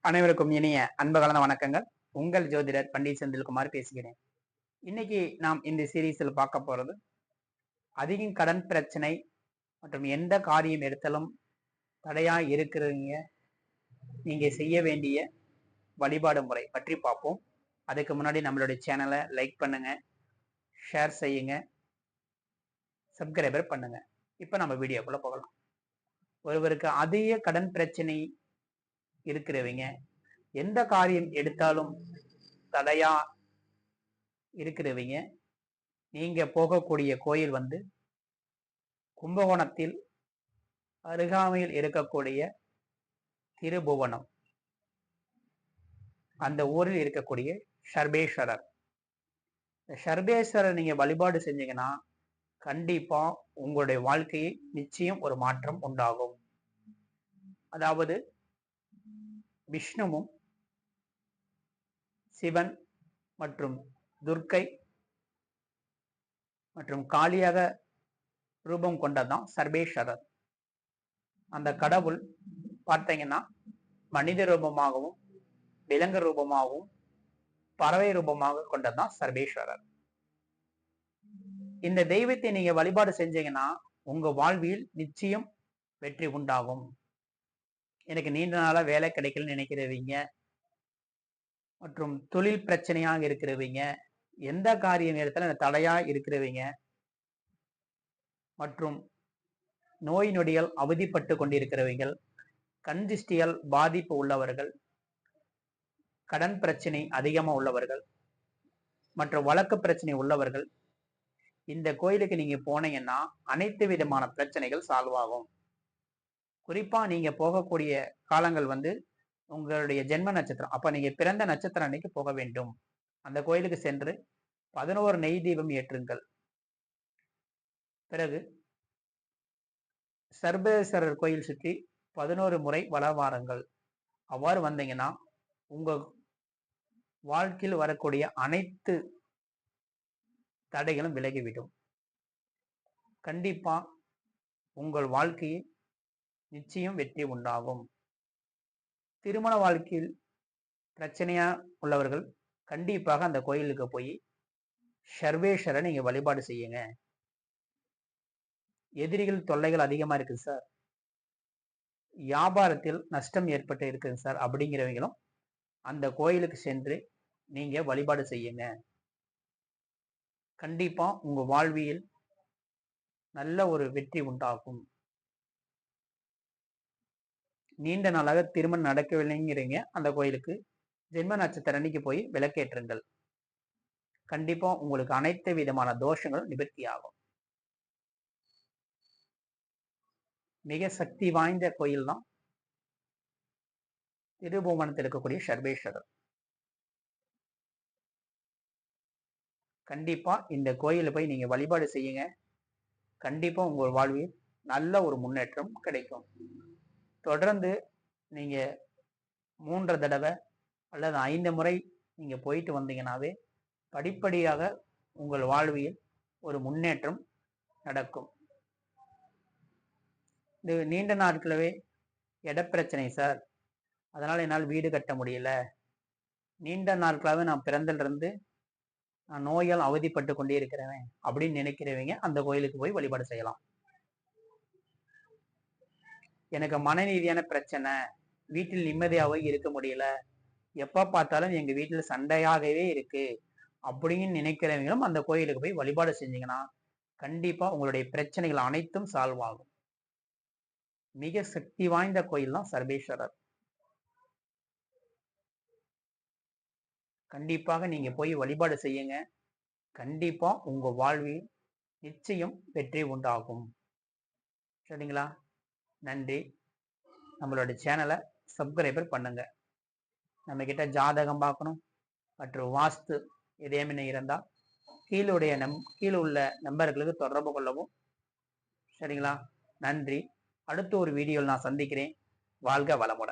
அனைவருக்கும் இனிய அன்பு கலந்த வணக்கங்கள். உங்கள் ஜோதிடர் பண்டிட் செந்தில்குமார் பேசுகிறேன். இன்னைக்கு நாம் இந்த சீரீஸில் பார்க்க போறது அதிகம் கடன் பிரச்சனை மற்றும் எந்த காரியம் எடுத்தாலும் தடையா இருக்கிறீங்க, நீங்க செய்ய வேண்டிய வழிபாடு முறை பற்றி பார்ப்போம். அதுக்கு முன்னாடி நம்மளுடைய சேனலை லைக் பண்ணுங்க, ஷேர் செய்யுங்க, சப்ஸ்கிரைபர் பண்ணுங்க. இப்ப நம்ம வீடியோக்குள்ள போகலாம். ஒருவருக்கு அதிக கடன் பிரச்சனை இருக்கிறவங்க எந்த காரியம் எடுத்தாலும் தடையா இருக்கிறவங்க நீங்க போகக்கூடிய கோயில் கும்பகோணத்தில் அருகாமையில் இருக்கக்கூடிய திருபுவனம், அந்த ஊரில் இருக்கக்கூடிய சர்வேஸ்வரர். சர்வேஸ்வரர் நீங்க வழிபாடு செஞ்சீங்கன்னா கண்டிப்பா உங்களுடைய வாழ்க்கையை நிச்சயம் ஒரு மாற்றம் உண்டாகும். அதாவது விஷ்ணுவும் சிவன் மற்றும் துர்க்கை மற்றும் காளியாக ரூபம் கொண்டதான் சர்வேஸ்வரர். அந்த கடவுள் பார்த்தீங்கன்னா மனித ரூபமாகவும் விலங்கு ரூபமாகவும் பறவை ரூபமாக கொண்டதான் சர்வேஸ்வரர். இந்த தெய்வத்தை நீங்க வழிபாடு செஞ்சீங்கன்னா உங்க வாழ்வில் நிச்சயம் வெற்றி உண்டாகும். எனக்கு நீண்ட நாளா வேலை கிடைக்கலன்னு நினைக்கிறவங்க மற்றும் தொழில் பிரச்சனையாக இருக்கிறவங்க, எந்த காரியம் எடுத்தாலும் தடையா இருக்கிறவங்க மற்றும் நோய் நொடியால் அவதிப்பட்டு கொண்டிருக்கிறவர்கள், கண் திருஷ்டியால் பாதிப்பு உள்ளவர்கள், கடன் பிரச்சனை அதிகமா உள்ளவர்கள் மற்றும் வழக்கு பிரச்சனை உள்ளவர்கள், இந்த கோயிலுக்கு நீங்க போனீங்கன்னா அனைத்து விதமான பிரச்சனைகள் சால்வ் ஆகும். குறிப்பா நீங்க போகக்கூடிய காலங்கள் உங்களுடைய ஜென்ம நட்சத்திரம், அப்ப நீங்க பிறந்த நட்சத்திரம் அன்னைக்கு போக வேண்டும். அந்த கோயிலுக்கு சென்று 11 நெய் தீபம் ஏற்றுங்கள். பிறகு சர்வேஸ்வரர் கோயில் சுற்றி 11 முறை வலவாருங்கள். அவ்வாறு வந்தீங்கன்னா உங்க வாழ்க்கையில் வரக்கூடிய அனைத்து தடைகளும் விலகிவிடும். கண்டிப்பா உங்கள் வாழ்க்கையில் நிச்சயம் வெற்றி உண்டாகும். திருமண வாழ்க்கையில் பிரச்சனையா உள்ளவர்கள் கண்டிப்பாக அந்த கோயிலுக்கு போய் சர்வேஸ்வரரை நீங்க வழிபாடு செய்யுங்க. எதிரிகள் தொல்லைகள் அதிகமா இருக்குது சார், வியாபாரத்தில் நஷ்டம் ஏற்பட்டு இருக்குது சார் அப்படிங்கிறவங்களும் அந்த கோயிலுக்கு சென்று நீங்க வழிபாடு செய்யுங்க. கண்டிப்பா உங்க வாழ்வியல் நல்ல ஒரு வெற்றி உண்டாகும். நீண்ட நாளாக திருமணம் நடக்கவில்லைங்கிறீங்க, அந்த கோயிலுக்கு ஜென்ம நட்சத்திரம் அன்னைக்கு போய் விளக்கேற்றுங்கள். கண்டிப்பா உங்களுக்கு அனைத்து விதமான தோஷங்கள் நிவர்த்தி ஆகும். மிக சக்தி வாய்ந்த கோயில் தான் திருபுவனத்தில் இருக்கக்கூடிய சர்வேஸ்வரர். கண்டிப்பா இந்த கோயில போய் நீங்க வழிபாடு செய்யுங்க. கண்டிப்பா உங்கள் வாழ்வில் நல்ல ஒரு முன்னேற்றம் கிடைக்கும். தொடர்ந்து நீங்க 3 தடவை அல்லது 5 முறை நீங்க போயிட்டு வந்தீங்கன்னாவே படிப்படியாக உங்கள் வாழ்வில் ஒரு முன்னேற்றம் நடக்கும். இது நீண்ட நாட்களவே இடப்பிரச்சனை சார், அதனால என்னால் வீடு கட்ட முடியல, நீண்ட நாட்களாகவே நான் பிறந்திலிருந்து நான் நோயால் அவதிப்பட்டு கொண்டே இருக்கிறேன் அப்படின்னு நினைக்கிறவங்க அந்த கோயிலுக்கு போய் வழிபாடு செய்யலாம். எனக்கு மனநீதியான பிரச்சனை, வீட்டில் நிம்மதியாகவே இருக்க முடியல, எப்ப பார்த்தாலும் எங்க வீட்டுல சண்டையாகவே இருக்கு அப்படின்னு நினைக்கிறவங்களும் அந்த கோயிலுக்கு போய் வழிபாடு செஞ்சீங்கன்னா கண்டிப்பா உங்களுடைய பிரச்சனைகள் அனைத்தும் சால்வ் ஆகும். மிக சக்தி வாய்ந்த கோயில் தான் சர்வேஸ்வரர். கண்டிப்பாக நீங்க போய் வழிபாடு செய்யுங்க. கண்டிப்பா உங்க வாழ்வில் நிச்சயம் வெற்றி உண்டாகும். சரிங்களா? நன்றி. நம்மளோட சேனலை சப்ஸ்கிரைபர் பண்ணுங்க. நம்ம கிட்ட ஜாதகம் பார்க்கணும் மற்றும் வாஸ்து எதையுமே இருந்தால் கீழே உள்ள நம்பர்களுக்கு தொடர்பு கொள்ளவும். சரிங்களா? நன்றி. அடுத்த ஒரு வீடியோவில் நான் சந்திக்கிறேன். வாழ்க வளமுடன்.